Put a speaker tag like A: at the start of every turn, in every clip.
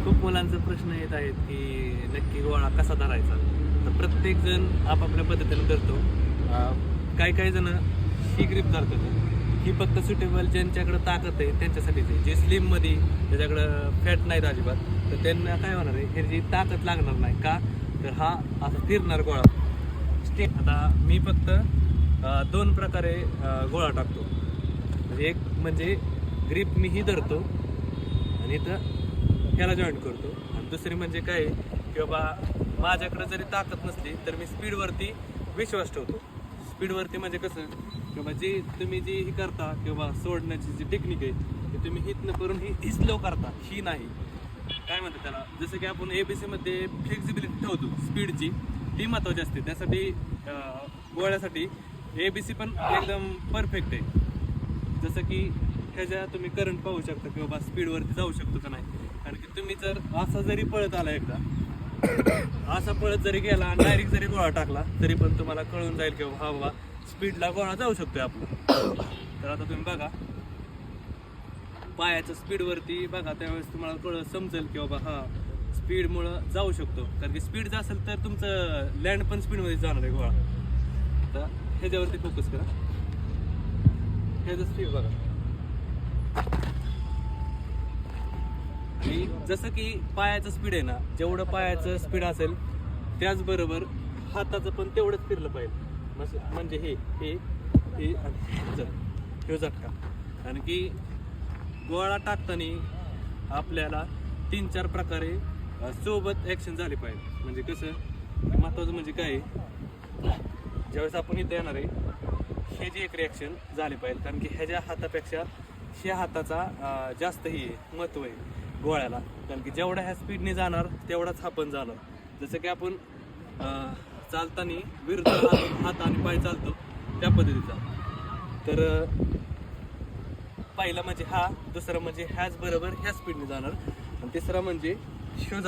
A: खूप मुलांचा प्रश्न येत आहेत की नक्की गोळा कसा धरायचा. तर प्रत्येक जण आपापल्या पद्धतीने करतो. काही जण ही ग्रीप धरतात. ही फक्त सुटेबल ज्यांच्याकडे ताकद आहे त्यांच्यासाठीच आहे. जे स्लिममध्ये ज्याच्याकडं फॅट नाहीत अजिबात, तर त्यांना काय होणार आहे, ह्याची ताकद लागणार नाही. का तर हा असा फिरणार गोळा स्टेप. आता मी फक्त 2 प्रकारे गोळा टाकतो. म्हणजे एक म्हणजे ग्रीप मी ही धरतो आणि इथं ह्याला जॉईंट करतो. आणि दुसरी म्हणजे काय की बाबा माझ्याकडे जरी ताकद नसली तर मी स्पीडवरती विश्वास ठेवतो. स्पीडवरती म्हणजे कसं की बाबा जी तुम्ही जी ही करता किंवा सोडण्याची जी टेक्निक आहे ती तुम्ही हितनं करून ही स्लो करता, ही नाही. काय म्हणतात त्याला, जसं की आपण ABC मध्ये फ्लेक्झिबिलिटी ठेवतो स्पीडची, ती महत्त्वाची असते. त्यासाठी गोळ्यासाठी ABC पण एकदम परफेक्ट आहे. जसं की ह्याच्या तुम्ही करंट पाहू शकता की बाबा स्पीडवरती जाऊ शकतो का नाही. कारण की तुम्ही जर असा जरी पळत आला एकदा असा पळत जरी गेला आणि डायरेक्ट जरी गोळा टाकला तरी पण तुम्हाला कळून जाईल की हा बाबा स्पीडला गोळा जाऊ शकतोय आपला. तर आता तुम्ही बघा पायाच्या स्पीडवरती बघा, त्यावेळेस तुम्हाला समजेल की बाबा हा स्पीडमुळं जाऊ शकतो. कारण की स्पीड जर असेल तर तुमचं लँड पण स्पीडमध्ये जाणार आहे गोळा. तर ह्याच्यावरती फोकस करा, ह्याचं स्पीड बघा. आणि जसं की पायाचं स्पीड आहे ना, जेवढं पायाचं स्पीड असेल त्याचबरोबर हाताचं पण तेवढंच फिरलं पाहिजे. म्हणजे हे आणि ह्यो झटका. कारण की गोळा टाकताना आपल्याला 3-4 प्रकारे सोबत ॲक्शन झाली पाहिजे. म्हणजे कसं महत्त्वाचं म्हणजे काय, ज्यावेळेस आपण इथं येणार आहे हे जी एक रिॲक्शन झाली पाहिजे. कारण की ह्याच्या हातापेक्षा ह्या हाताचा जास्त ही महत्त्व आहे गोळ्याला. कारण की जेवढ्या ह्या स्पीडने जाणार तेवढाच हा पण जाणार. जसं की आपण चालताना विरुद्ध हात आणि पाय चालतो त्या पद्धतीचा. तर पहिला म्हणजे हा, दुसरा म्हणजे ह्याच बरोबर ह्या स्पीडने जाणार, आणि तिसरा म्हणजे शिव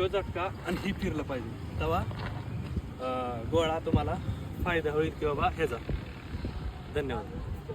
A: झटका आणि ही फिरलं पाहिजे. तेव्हा गोळा तुम्हाला फायदा होईल की बाबा ह्याचा. धन्यवाद.